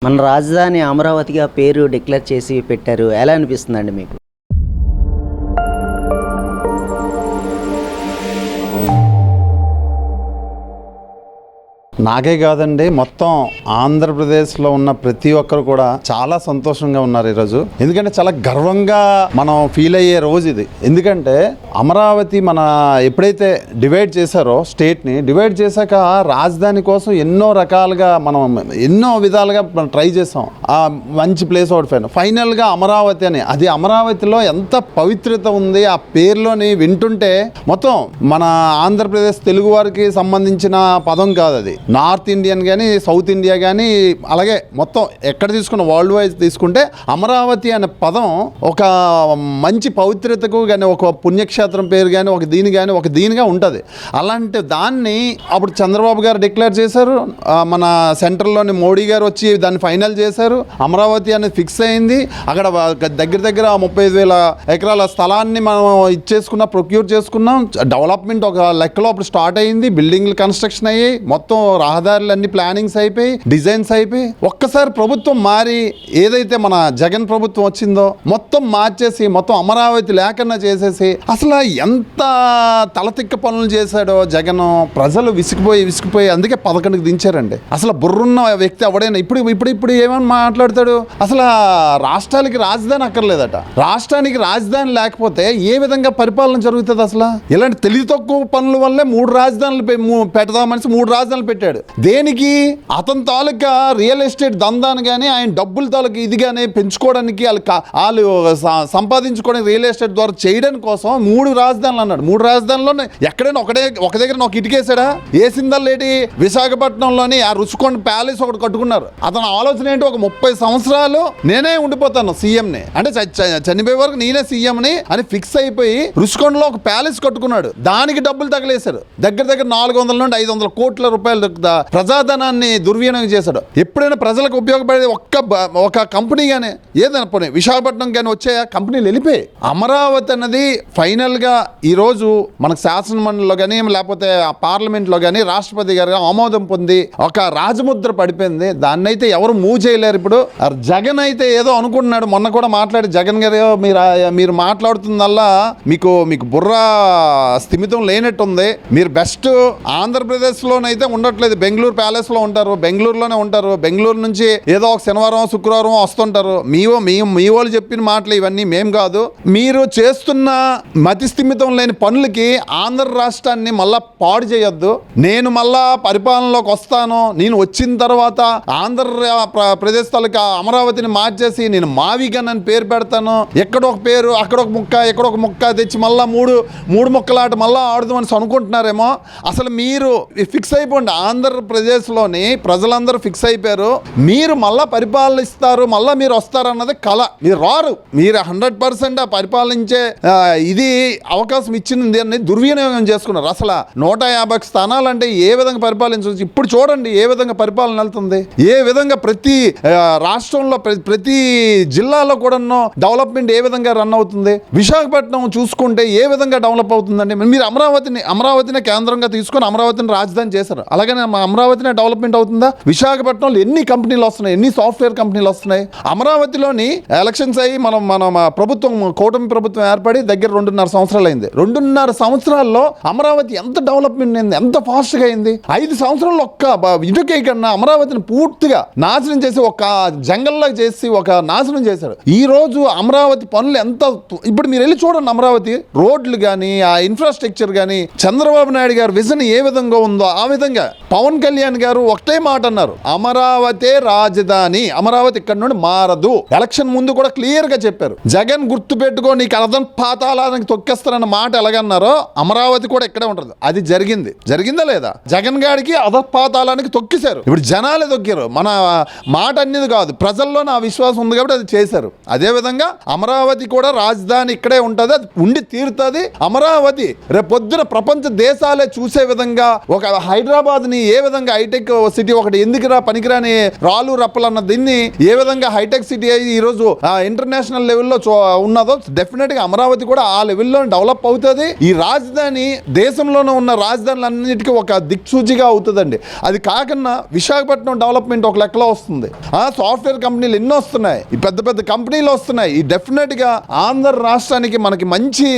మన రాజధాని అమరావతిగా పేరు డిక్లేర్ చేసి పెట్టారు. ఎలా అనిపిస్తుందండి మీకు? నాకే కాదండి, మొత్తం ఆంధ్రప్రదేశ్లో ఉన్న ప్రతి ఒక్కరు కూడా చాలా సంతోషంగా ఉన్నారు ఈరోజు. ఎందుకంటే చాలా గర్వంగా మనం ఫీల్ అయ్యే రోజు ఇది. ఎందుకంటే అమరావతి మన ఎప్పుడైతే డివైడ్ చేశారో, స్టేట్ని డివైడ్ చేశాక రాజధాని కోసం ఎన్నో రకాలుగా మనం ఎన్నో విధాలుగా మనం ట్రై చేసాం. మంచి ప్లేస్ ఒకటి ఫైనల్గా అమరావతి అని, అది అమరావతిలో ఎంత పవిత్రత ఉంది ఆ పేరులోని వింటుంటే. మొత్తం మన ఆంధ్రప్రదేశ్ తెలుగు వారికి సంబంధించిన పదం కాదు అది. నార్త్ ఇండియన్ కానీ, సౌత్ ఇండియా కానీ, అలాగే మొత్తం ఎక్కడ తీసుకున్న వరల్డ్ వైజ్ తీసుకుంటే అమరావతి అనే పదం ఒక మంచి పవిత్రతకు కానీ, ఒక పుణ్యక్షేత్రం పేరు కానీ, ఒక దీనిగా ఉంటుంది. అలాంటి దాన్ని అప్పుడు చంద్రబాబు గారు డిక్లేర్ చేశారు. మన సెంట్రల్లోని మోడీ గారు వచ్చి దాన్ని ఫైనల్ చేశారు. అమరావతి అనేది ఫిక్స్ అయింది. అక్కడ దగ్గర 35,000 ఎకరాల స్థలాన్ని మనం ప్రొక్యూర్ చేసుకున్నాం. డెవలప్మెంట్ ఒక లెక్కలో అప్పుడు స్టార్ట్ అయింది. బిల్డింగ్లు కన్స్ట్రక్షన్ అయ్యి, మొత్తం రహదారులు అన్ని ప్లానింగ్స్ అయిపోయి, డిజైన్స్ అయిపోయి, ఒక్కసారి ప్రభుత్వం మారి ఏదైతే మన జగన్ ప్రభుత్వం వచ్చిందో మొత్తం మార్చేసి, మొత్తం అమరావతి లేకన్నా చేసేసి, అసలు ఎంత తలతిక్క పనులు చేశాడో జగన్. ప్రజలు విసిగిపోయి అందుకే 11కి దించారండి. అసలు బుర్రున్న వ్యక్తి ఎవడైనా ఇప్పుడు ఏమని మాట్లాడతాడు? అసలు రాష్ట్రాలకి రాజధాని అక్కర్లేదట. రాష్ట్రానికి రాజధాని లేకపోతే ఏ విధంగా పరిపాలన జరుగుతుంది? అసలు ఇలాంటి తెలివి తక్కువ పనుల వల్లే 3 రాజధానులు పెడదామని 3 రాజధానులు పెట్టాడు. దేనికి? అతని తాలూకా రియల్ ఎస్టేట్ దందాను కానీ, ఆయన డబ్బుల తాలూకా ఇది కానీ పెంచుకోవడానికి, వాళ్ళు సంపాదించుకోవడానికి రియల్ ఎస్టేట్ ద్వారా చేయడం కోసం 3 రాజధానులు అన్నాడు. 3 రాజధానుల్లో ఎక్కడైనా ఒక దగ్గర ఒక ఇటుకేసాడా? ఏసిందల్లేటి విశాఖపట్నంలోని ఆ రుషికొండ ప్యాలెస్ ఒకటి కట్టుకున్నారు. అతని ఆలోచన ఏంటి? ఒక 30 సంవత్సరాలు నేనే ఉండిపోతాను సీఎంని, అంటే చనిపోయే వరకు నేనే సీఎంని అని ఫిక్స్ అయిపోయి రుషికొండలో ఒక ప్యాలెస్ కట్టుకున్నాడు. దానికి డబ్బులు తగలేశారు. దగ్గర 400 నుండి 500 కోట్ల రూపాయలు ప్రజాధనాన్ని దుర్వినియోగం చేశాడు. ఎప్పుడైనా ప్రజలకు ఉపయోగపడే ఒక కంపెనీ కానీ, ఏదైనా పోనీ విశాఖపట్నం కానీ వచ్చాయా? కంపెనీలు వెళ్ళిపోయి. అమరావతి అన్నది ఫైనల్గా ఈరోజు మనకు శాసనమండలిలో కానీ, లేకపోతే పార్లమెంట్లో కానీ రాష్ట్రపతి గారు ఆమోదం పొంది ఒక రాజముద్ర పడిపోయింది. దాన్ని అయితే ఎవరు మూవ్ చేయలేరు. ఇప్పుడు జగన్ అయితే ఏదో అనుకుంటున్నాడు. మొన్న కూడా మాట్లాడి జగన్ గారు, మీరు మాట్లాడుతుందల్లా మీకు బుర్ర స్థిమితం లేనట్టుంది. మీరు బెస్ట్ ఆంధ్రప్రదేశ్లోనైతే ఉండట్లేదు. బెంగళూరు ప్యాలెస్లో ఉంటారు, బెంగళూరులోనే ఉంటారు. బెంగళూరు నుంచి ఏదో ఒక శనివారం శుక్రవారం వస్తుంటారు. మీ వాళ్ళు చెప్పిన మాటలు ఇవన్నీ మేం కాదు. మీరు చేస్తున్న మతి స్థిమితం లేని పనులకి ఆంధ్ర రాష్ట్రాన్ని మళ్ళా పాడు చేయొద్దు. నేను మళ్ళా పరిపాలనలోకి వస్తాను, నేను వచ్చిన తర్వాత ఆంధ్రప్రదేశ్ తాలూకా అమరావతిని మార్చేసి నేను మావిగన్ అని పేరు పెడతాను. ఎక్కడొక పేరు, అక్కడొక ముక్క, ఎక్కడొక ముక్క తెచ్చి మళ్ళా మూడు ముక్కలాట మళ్ళా ఆడుదామని అనుకుంటున్నారేమో. అసలు మీరు ఫిక్స్ అయిపోండి. ఆంధ్రప్రదేశ్లోని ప్రజలందరూ ఫిక్స్ అయిపోయారు. మీరు మళ్ళా పరిపాలనిస్తారు, మళ్ళా మీరు వస్తారన్నది కళ. మీరు రారు. మీరు 100% పరిపాలించే ఇది అవకాశం ఇచ్చింది అని దుర్వినియోగం చేసుకున్నారు. అసలు 150 స్థానాలంటే ఏ విధంగా పరిపాలించవచ్చు? ఇప్పుడు చూడండి ఏ విధంగా పరిపాలన వెళ్తుంది, ఏ విధంగా ప్రతి రాష్ట్రంలో ప్రతి జిల్లాలో కూడా డెవలప్మెంట్ ఏ విధంగా రన్ అవుతుంది. విశాఖపట్నం చూసుకుంటే ఏ విధంగా డెవలప్ అవుతుందండి. మీరు అమరావతిని కేంద్రంగా తీసుకొని అమరావతిని రాజధాని చేశారు. అలాగనే అమరావతినే డెవలప్మెంట్ అవుతుందా? విశాఖపట్నంలో ఎన్ని కంపెనీలు వస్తున్నాయి, ఎన్ని సాఫ్ట్వేర్ కంపెనీలు వస్తున్నాయి. అమరావతిలోని ఎలక్షన్స్ అయ్యి మన ప్రభుత్వం, కూటమి ప్రభుత్వం ఏర్పడి దగ్గర 2.5 సంవత్సరాలు అయింది. 2.5 సంవత్సరాల్లో అమరావతి ఎంత డెవలప్మెంట్ అయింది, ఎంత ఫాస్ట్గా అయింది. 5 సంవత్సరాల్లో ఒక్క ఇటుకే కన్నా అమరావతిని పూర్తిగా నాశనం చేసి, ఒక జంగల్లా చేసి ఒక నాశనం చేశారు. ఈ రోజు అమరావతి పనులు ఎంత, ఇప్పుడు మీరు వెళ్ళి చూడండి అమరావతి రోడ్లు కానీ, ఆ ఇన్ఫ్రాస్ట్రక్చర్ కానీ, చంద్రబాబు నాయుడు గారు విజన్ ఏ విధంగా ఉందో ఆ విధంగా. పవన్ కళ్యాణ్ గారు ఒకటే మాట అన్నారు, అమరావతి రాజధాని, అమరావతి ఇక్కడ నుండి మారదు. ఎలక్షన్ ముందు కూడా క్లియర్ గా చెప్పారు. జగన్ గుర్తు పెట్టుకో, నీకు అర్థం పాతాళానికి తొక్కేస్తారన్న మాట ఎలాగన్నారో అమరావతి కూడా ఇక్కడే ఉంటుంది. అది జరిగిందా లేదా? జగన్ గారికి అధపాతాళానికి తొక్కేశారు. ఇప్పుడు జనాలే తొక్కారు. మన మాట అనేది కాదు, ప్రజల్లో నా విశ్వాసం ఉంది కాబట్టి అది చేశారు. అదే విధంగా అమరావతి కూడా రాజధాని ఇక్కడే ఉంటుంది, అది ఉండి తీరుతుంది. అమరావతి రేపు పొద్దున ప్రపంచ దేశాలే చూసే విధంగా ఒక హైదరాబాద్ ని ఏ విధంగా హైటెక్ సిటీ ఒకటి ఎందుకురా పనికిరాని రాళ్ళు రప్పలు అన్న దీన్ని ఏ విధంగా హైటెక్ సిటీ అయ్యి ఈరోజు ఇంటర్నేషనల్ లెవెల్లో ఉన్నదో డెఫినెట్ గా అమరావతి కూడా ఆ లెవెల్లో డెవలప్ అవుతుంది. ఈ రాజధాని దేశంలోనే ఉన్న రాజధానులన్నిటికీ ఒక దిక్సూచిగా అవుతుందండి. అది కాకుండా విశాఖపట్నం డెవలప్మెంట్ ఒక లెక్కలో వస్తుంది. సాఫ్ట్వేర్ కంపెనీలు ఎన్నో వస్తున్నాయి, ఈ పెద్ద పెద్ద కంపెనీలు వస్తున్నాయి. ఈ డెఫినెట్ గా ఆంధ్ర రాష్ట్రానికి మనకి మంచి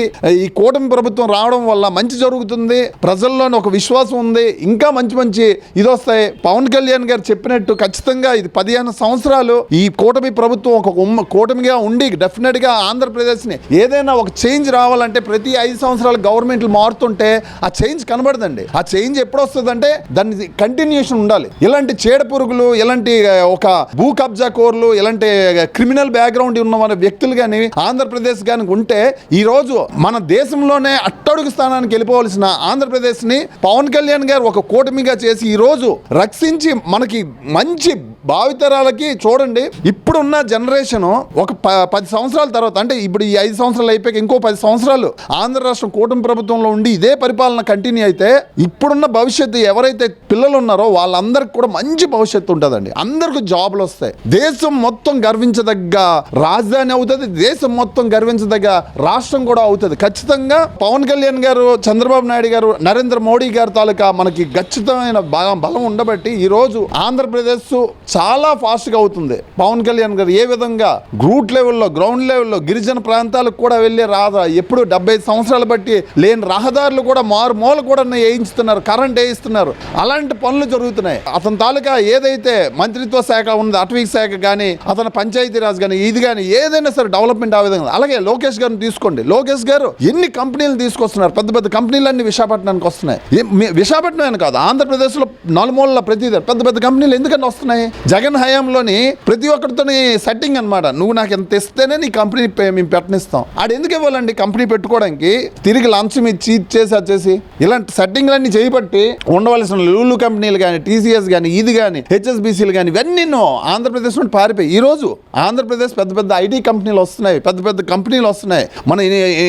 ఈ కూటమి ప్రభుత్వం రావడం వల్ల మంచి జరుగుతుంది. ప్రజల్లోని ఒక విశ్వాసం ఉంది, ఇంకా మంచి మంచి ఇది వస్తాయి. పవన్ కళ్యాణ్ గారు చెప్పినట్టు ఖచ్చితంగా ఇది 15 సంవత్సరాలు ఈ కూటమి ప్రభుత్వం ఒక కూటమిగా ఉండి డెఫినెట్ గా ఆంధ్రప్రదేశ్ ని ఏదైనా ఒక చేంజ్ రావాలంటే ప్రతి 5 సంవత్సరాలు గవర్నమెంట్లు మారుతుంటే ఆ చేంజ్ కనబడదండి. ఆ చేంజ్ ఎప్పుడు వస్తుందంటే దాన్ని కంటిన్యూషన్ ఉండాలి. ఇలాంటి చీడ పురుగులు, ఇలాంటి ఒక భూ కబ్జా కోర్లు, ఇలాంటి క్రిమినల్ బ్యాక్గ్రౌండ్ ఉన్న మన వ్యక్తులు కానీ ఆంధ్రప్రదేశ్ కానీ ఉంటే ఈ రోజు మన దేశంలోనే అట్టడుగు స్థానానికి వెళ్ళిపోవలసిన ఆంధ్రప్రదేశ్ ని పవన్ కళ్యాణ్ గారు ఒక కూటమిగా చేసి ఈ రోజు రక్షించి మనకి మంచి భావితరాలకి చూడండి. ఇప్పుడున్న జనరేషన్ ఒక 10 సంవత్సరాల తర్వాత అంటే ఇప్పుడు ఈ 5 సంవత్సరాలు అయిపోయాక ఇంకో 10 సంవత్సరాలు ఆంధ్ర రాష్ట్రం కూటమి ప్రభుత్వంలో ఉండి ఇదే పరిపాలన కంటిన్యూ అయితే ఇప్పుడున్న భవిష్యత్తు ఎవరైతే పిల్లలు ఉన్నారో వాళ్ళందరికీ కూడా మంచి భవిష్యత్తు ఉంటుందండి. అందరికీ జాబులు వస్తాయి. దేశం మొత్తం గర్వించదగ్గ రాజధాని అవుతుంది. దేశం మొత్తం గర్వించదగ్గ రాష్ట్రం కూడా అవుతుంది. ఖచ్చితంగా పవన్ కళ్యాణ్ గారు, చంద్రబాబు నాయుడు గారు, నరేంద్ర మోడీ గారి తాలూకా మనకి ఖచ్చితమైన బలం ఉండబట్టి ఈ రోజు ఆంధ్రప్రదేశ్ చాలా ఫాస్ట్గా అవుతుంది. పవన్ కళ్యాణ్ గారు ఏ విధంగా రూట్ లెవెల్లో, గ్రౌండ్ లెవెల్లో గిరిజన ప్రాంతాలకు కూడా వెళ్ళి ఎప్పుడు 75 సంవత్సరాలు బట్టి లేని రహదారులు కూడా మారుమూల కూడా వేయించుతున్నారు, కరెంట్ వేయిస్తున్నారు. అలాంటి పనులు జరుగుతున్నాయి. అతని తాలూకా ఏదైతే మంత్రిత్వ శాఖ ఉంది, అటవీ శాఖ కానీ, అతని పంచాయతీరాజ్ కానీ, ఇది కానీ ఏదైనా సరే డెవలప్మెంట్ ఆ విధంగా. అలాగే లోకేష్ గారిని తీసుకోండి. లోకేష్ గారు ఎన్ని కంపెనీలు తీసుకొస్తున్నారు, పెద్ద పెద్ద కంపెనీలన్నీ విశాఖపట్నానికి వస్తున్నాయి. విశాఖపట్నం అని కాదు, ఆంధ్రప్రదేశ్లో నలుమూలల ప్రతి పెద్ద పెద్ద కంపెనీలు ఎందుకని వస్తున్నాయి? జగన్ హయాంలోని ప్రతి ఒక్కరితోని సెట్టింగ్ అనమాట. నువ్వు నాకు ఎంత ఇస్తేనే నీ కంపెనీ మేము పెట్టనిస్తాం. ఆడు ఎందుకు ఇవ్వాలండి కంపెనీ పెట్టుకోవడానికి? తిరిగి లంచం ఇచ్చి వచ్చేసి ఇలాంటి సెట్టింగ్లన్నీ చేయబట్టి ఉండవలసిన లూలు కంపెనీలు కానీ, టీసీఎస్ కానీ, ఇది కానీ, హెచ్ఎస్బీసీలు కానీ ఇవన్నీ ఆంధ్రప్రదేశ్ నుండి పారిపోయి ఈ రోజు ఆంధ్రప్రదేశ్ పెద్ద పెద్ద ఐటీ కంపెనీలు వస్తున్నాయి, పెద్ద పెద్ద కంపెనీలు వస్తున్నాయి. మన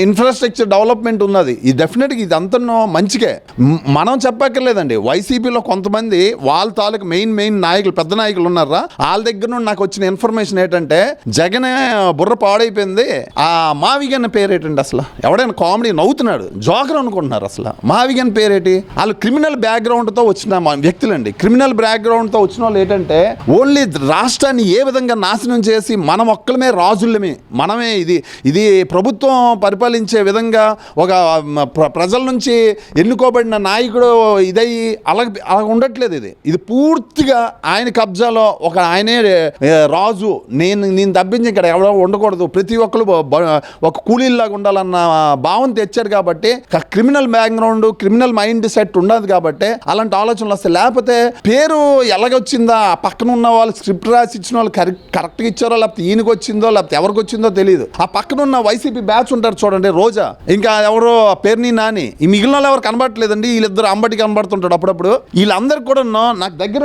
ఇన్ఫ్రాస్ట్రక్చర్ డెవలప్మెంట్ ఉన్నది. ఈ డెఫినెట్గా ఇది అంతా మంచికే. మనం చెప్పక్కర్లేదండి. వైసీపీలో కొంతమంది వాళ్ళ తాలూకు మెయిన్ నాయకులు, పెద్ద నాయకులు ఉన్నారా, వాళ్ళ దగ్గర నుండి నాకు వచ్చిన ఇన్ఫర్మేషన్ ఏంటంటే జగన్ బుర్ర పాడైపోయింది. ఆ మావిగన్ పేరేటండి? అసలు ఎవడైనా కామెడీ నవ్వుతున్నాడు, జోకర్ అనుకుంటున్నారు. అసలు మావిగన్ పేరేటి? వాళ్ళు క్రిమినల్ బ్యాక్గ్రౌండ్తో వచ్చిన వ్యక్తులండి. క్రిమినల్ బ్యాక్గ్రౌండ్తో వచ్చిన వాళ్ళు ఏంటంటే ఓన్లీ రాష్ట్రాన్ని ఏ విధంగా నాశనం చేసి మనం ఒక్కలమే రాజులమే, మనమే ఇది ప్రభుత్వం పరిపాలించే విధంగా ఒక ప్రజల నుంచి ఎన్నుకోబడిన నాయకుడు ఇదయ్యి అలా ఉండట్లేదు. ఇది పూర్తిగా ఆయన కబ్జాలో ఒక ఆయనే రాజు, నేను తప్పించి ఇక్కడ ఎవరో ఉండకూడదు, ప్రతి ఒక్కరు ఒక కూలీలాగా ఉండాలన్న భావం తెచ్చారు. కాబట్టి criminal background, criminal mind set ఉండదు. కాబట్టి అలాంటి ఆలోచనలు వస్తాయి. లేకపోతే పేరు ఎలాగొచ్చిందా, పక్కన ఉన్న వాళ్ళు స్క్రిప్ట్ రాసి ఇచ్చిన వాళ్ళు కరెక్ట్గా ఇచ్చారో, లేకపోతే ఈయనకి వచ్చిందో లేకపోతే ఎవరికి వచ్చిందో తెలియదు. ఆ పక్కన ఉన్న వైసీపీ బ్యాచ్ ఉంటారు చూడండి, రోజా, ఇంకా ఎవరో పేరుని నాని, ఈ మిగిలిన వాళ్ళు ఎవరు కనబడట్లేదండి. వీళ్ళిద్దరు అంబటి కనబడుతుంటాడు అప్పుడప్పుడు. వీళ్ళందరికీ కూడా నాకు దగ్గర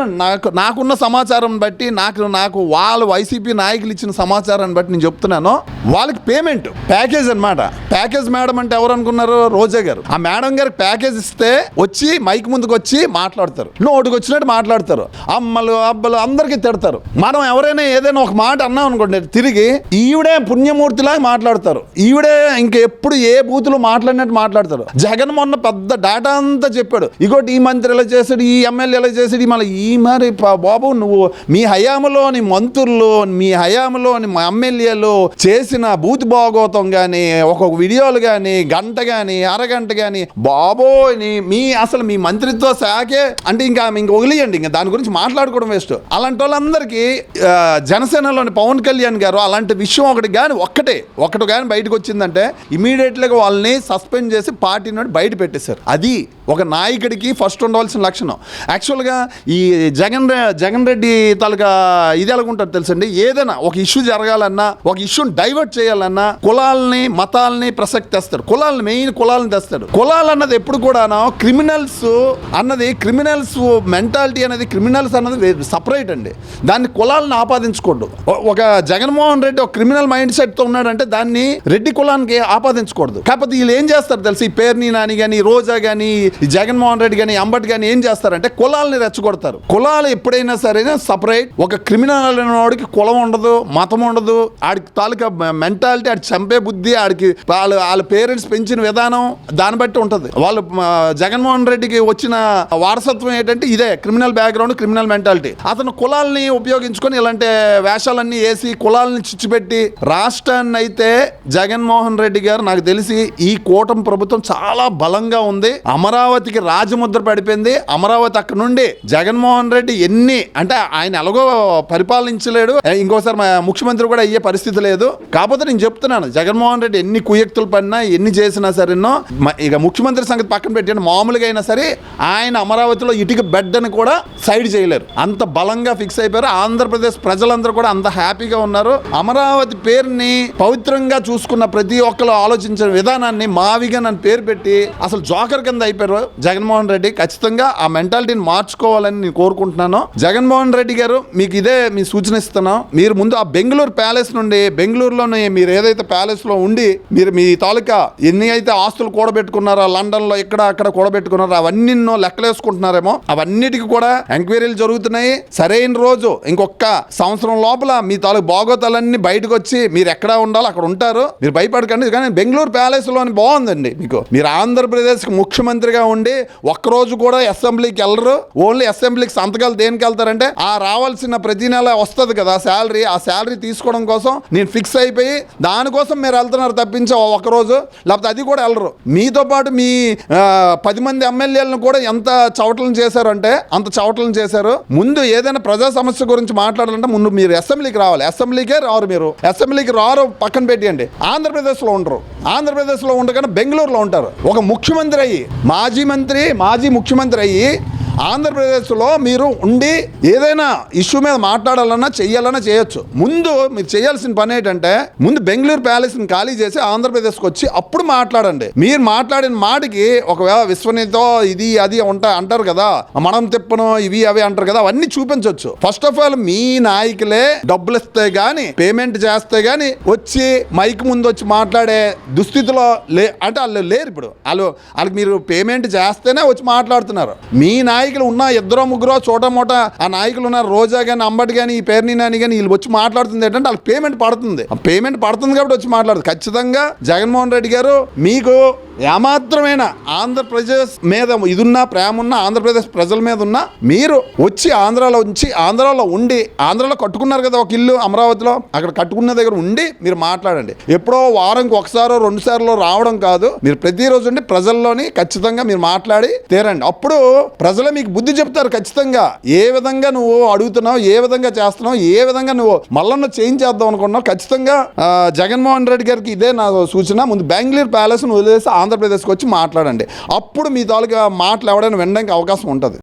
నాకున్న సమాచారం బట్టి నాకు వాళ్ళు వైసీపీ నాయకులు ఇచ్చిన సమాచారాన్ని బట్టి నేను చెప్తున్నాను. వాళ్ళకి పేమెంట్ ప్యాకేజ్ అనమాట. ప్యాకేజ్ మేడం అంటే ఎవరు అనుకున్నారు? రోజా గారు. ఆ మేడం గారికి ప్యాకేజ్ ఇస్తే వచ్చి మైక్ ముందుకు వచ్చి మాట్లాడతారు, నోటికి వచ్చినట్టు మాట్లాడతారు, అమ్మలు అబ్బలు అందరికీ తిడతారు. మనం ఎవరైనా ఏదైనా ఒక మాట అన్నాం అనుకోండి, తిరిగి ఈవిడే పుణ్యమూర్తిలాగా మాట్లాడతారు. ఈవిడే ఇంకెప్పుడు ఏ బూతులు మాట్లాడినట్టు మాట్లాడతారు. జగన్ మొన్న పెద్ద డేటా అంతా చెప్పాడు. ఇగోటి ఈ మంత్రి ఎలా చేశాడు, ఈ ఎమ్మెల్యే ఎలా చేశాడు, మళ్ళీ ఈ మరి బాబు నువ్వు మీ హయాంలోని మంత్రులు, మీ హయాంలోని ఎమ్మెల్యేలు చేసిన బూత్ భాగోతం కానీ, ఒక్కొక్క వీడియోలు కానీ, గంట కానీ, అరగంట కానీ, బాబోని అసలు మీ మంత్రిత్వ శాఖే అంటే ఇంకా వదిలేయండి, ఇంకా దాని గురించి మాట్లాడుకోవడం వేస్ట్. అలాంటి వాళ్ళందరికీ జనసేనలోని పవన్ కళ్యాణ్ గారు అలాంటి విషయం ఒకటి కానీ బయటకు వచ్చిందంటే ఇమీడియట్గా వాళ్ళని సస్పెండ్ చేసి పార్టీ నుండి బయట పెట్టేశారు. అది ఒక నాయకుడికి ఫస్ట్ ఉండవలసిన లక్షణం. యాక్చువల్గా ఈ జగన్ రెడ్డి తాలూకా ఇది ఎలాగుంటుంది తెలుసండి, ఏదైనా ఒక ఇష్యూ జరగాలన్నా, ఒక ఇష్యూని డైవర్ట్ చేయాలన్నా కులాలని మతాలని ప్రసక్తి తెస్తాడు. మెయిన్ కులాలను తెస్తాడు. కులాలు అన్నది ఎప్పుడు కూడా క్రిమినల్స్ మెంటాలిటీ అనేది, క్రిమినల్స్ అన్నది సపరేట్ అండి. దాన్ని కులాలను ఆపాదించకూడదు. ఒక జగన్మోహన్ రెడ్డి ఒక క్రిమినల్ మైండ్ సెట్తో ఉన్నాడంటే దాన్ని రెడ్డి కులానికి ఆపాదించకూడదు. కాకపోతే వీళ్ళు ఏం చేస్తారు తెలుసు, ఈ పేరుని నాని కానీ, రోజా కానీ, ఈ జగన్మోహన్ రెడ్డి కానీ అంబటి కానీ ఏం చేస్తారంటే కులాలని రెచ్చగొడతారు. కులాలు ఎప్పుడైనా సరే సపరేట్. ఒక క్రిమినల్ వాడికి కులం ఉండదు, మతం ఉండదు, ఆడికి తాలూకా మెంటాలిటీ, ఆడికి చంపే బుద్ధి, ఆడికి వాళ్ళ పేరెంట్స్ పెంచిన విధానం దాన్ని బట్టి ఉంటుంది. వాళ్ళు జగన్మోహన్ రెడ్డికి వచ్చిన వారసత్వం ఏంటంటే ఇదే క్రిమినల్ బ్యాక్గ్రౌండ్, క్రిమినల్ మెంటాలిటీ. అతను కులాలని ఉపయోగించుకొని ఇలాంటి వేషాలన్నీ వేసి కులాలని చిచ్చుపెట్టి రాష్ట్రాన్ని అయితే జగన్మోహన్ రెడ్డి గారు నాకు తెలిసి ఈ కూటమి ప్రభుత్వం చాలా బలంగా ఉంది. అమరావతికి రాజముద్ర పడిపోయింది. అమరావతి అక్కడ నుండి జగన్మోహన్ రెడ్డి ఎన్ని అంటే ఆయన ఎలాగో పరిపాలించలేడు, ఇంకోసారి ముఖ్యమంత్రి కూడా అయ్యే పరిస్థితి లేదు. కాకపోతే నేను చెప్తున్నాను, జగన్మోహన్ రెడ్డి ఎన్ని కుయక్తులు పడినా ఎన్ని చేసినా సరేనో ఇక ముఖ్యమంత్రి సంగతి పక్కన పెట్టండి, మామూలుగా అయినా సరే ఆయన అమరావతిలో ఇటుక బెడ్డని కూడా సైడ్ చేయలేరు. అంత బలంగా ఫిక్స్ అయిపోయారు. ఆంధ్రప్రదేశ్ ప్రజలందరూ కూడా అంత హ్యాపీగా ఉన్నారు. అమరావతి పేరుని పవిత్రంగా చూసుకున్న ప్రతి ఒక్కరు ఆలోచించిన విధానాన్ని మావిగా నన్ను పేరు పెట్టి అసలు జోకర్ కింద అయిపోయారు జగన్మోహన్ రెడ్డి. ఖచ్చితంగా ఆ మెంటాలిటీని మార్చుకోవాలని నేను కోరుకుంటున్నాను. జగన్మోహన్ రెడ్డి గారు మీకు ఇదే మీ సూచన ఇస్తున్నాం. మీరు ముందు ఆ బెంగళూరు ప్యాలెస్ నుండి, బెంగళూరులోనే మీరు ఏదైతే ప్యాలెస్ లో ఉండి మీరు మీ తాలూకా ఎన్ని అయితే ఆస్తులు కూడబెట్టుకున్నారో, లండన్ లో ఇక్కడ అక్కడ కూడబెట్టుకున్నారో అవన్నీ లెక్కలేసుకుంటున్నారేమో, అవన్నిటికీ కూడా ఎంక్వైరీలు జరుగుతున్నాయి. సరైన రోజు ఇంకొక సంవత్సరం లోపల మీ తాలూకు బాగోతాలన్నీ బయటకు వచ్చి మీరు ఎక్కడ ఉండాలో అక్కడ ఉంటారు. మీరు భయపడకండి. కానీ బెంగళూరు ప్యాలెస్ లోని బాగుందండి మీకు. మీరు ఆంధ్రప్రదేశ్ ముఖ్యమంత్రిగా ఉండి ఒక్కరోజు కూడా అసెంబ్లీకి వెళ్ళరు. ఓన్లీ అసెంబ్లీకి సంతకాలు దేనికి వెళ్తారంటే ఆ రావాల్సిన ప్రతి నెల వస్తుంది కదా శాలరీ, ఆ శాలరీ తీసుకోవడం కోసం నేను ఫిక్స్ అయిపోయి దానికోసం మీరు వెళ్తున్నారు తప్పించి ఒకరోజు, లేకపోతే అది కూడా వెళ్ళరు. మీతో పాటు మీ 10 మంది ఎమ్మెల్యేలను కూడా ఎంత చవటలను చేశారంటే అంత చవటలను చేశారు. ముందు ఏదైనా ప్రజా సమస్య గురించి మాట్లాడాలంటే ముందు మీరు అసెంబ్లీకి రావాలి. అసెంబ్లీకే రారు. మీరు అసెంబ్లీకి రారు పక్కన పెట్టండి. ఆంధ్రప్రదేశ్లో ఉండరు. ఆంధ్రప్రదేశ్లో ఉండగానే బెంగళూరులో ఉంటారు. ఒక ముఖ్యమంత్రి అయ్యి, మాజీ ముఖ్యమంత్రి అయ్యి ఆంధ్రప్రదేశ్లో మీరు ఉండి ఏదైనా ఇష్యూ మీద మాట్లాడాలన్నా చెయ్యాలన్నా చేయొచ్చు. ముందు మీరు చేయాల్సిన పని ఏంటంటే ముందు బెంగళూరు ప్యాలెస్ని ఖాళీ చేసి ఆంధ్రప్రదేశ్కి వచ్చి అప్పుడు మాట్లాడండి. మీరు మాట్లాడిన మాటకి ఒకవేళ విశ్వనీతో ఇది అది అంటారు కదా, మనం తిప్పను ఇవి అవి అంటారు కదా, అవన్నీ చూపించవచ్చు. ఫస్ట్ ఆఫ్ ఆల్ మీ నాయకులే డబ్బులు ఇస్తే గానీ, పేమెంట్ చేస్తే గానీ వచ్చి మైక్ ముందు వచ్చి మాట్లాడే దుస్థితిలో అంటే వాళ్ళు లేరు. ఇప్పుడు వాళ్ళకి మీరు పేమెంట్ చేస్తేనే వచ్చి మాట్లాడుతున్నారు. మీ నాయకులు ఉన్న 2-3 చోట మోట ఆ నాయకులు ఉన్నారు, రోజా కానీ అంబటి కానీ ఈ పేరుని నాని కానీ వీళ్ళు వచ్చి మాట్లాడుతుంది ఏంటంటే వాళ్ళకి పేమెంట్ పడుతుంది. ఆ పేమెంట్ పడుతుంది కాబట్టి వచ్చి మాట్లాడుతుంది. ఖచ్చితంగా జగన్మోహన్ రెడ్డి గారు మీకు ఏమాత్రమైన ఆంధ్రప్రదేశ్ మీద ఇదున్నా ప్రేమ ఉన్న ఆంధ్రప్రదేశ్ ప్రజల మీద ఉన్న మీరు వచ్చి ఆంధ్రాలో ఉండి, ఆంధ్రాలో కట్టుకున్నారు కదా ఒక ఇల్లు అమరావతిలో, అక్కడ కట్టుకున్న దగ్గర ఉండి మీరు మాట్లాడండి. ఎప్పుడో వారంకి 1-2 సార్లు రావడం కాదు, మీరు ప్రతిరోజు ఉండి ప్రజల్లోని ఖచ్చితంగా మీరు మాట్లాడి తీరండి. అప్పుడు ప్రజలే మీకు బుద్ధి చెప్తారు. ఖచ్చితంగా ఏ విధంగా నువ్వు అడుగుతున్నావు, ఏ విధంగా చేస్తున్నావు, ఏ విధంగా నువ్వు మళ్ళీ చేంజ్ చేద్దాం అనుకున్నావు. ఖచ్చితంగా జగన్మోహన్ రెడ్డి గారికి ఇదే నా సూచన. ముందు బెంగళూరు ప్యాలెస్ను వదిలేసి ఆంధ్రప్రదేశ్కి వచ్చి మాట్లాడండి. అప్పుడు మీ తాలూకా మాటలు ఎవడైనా వినడానికి అవకాశం ఉంటుంది.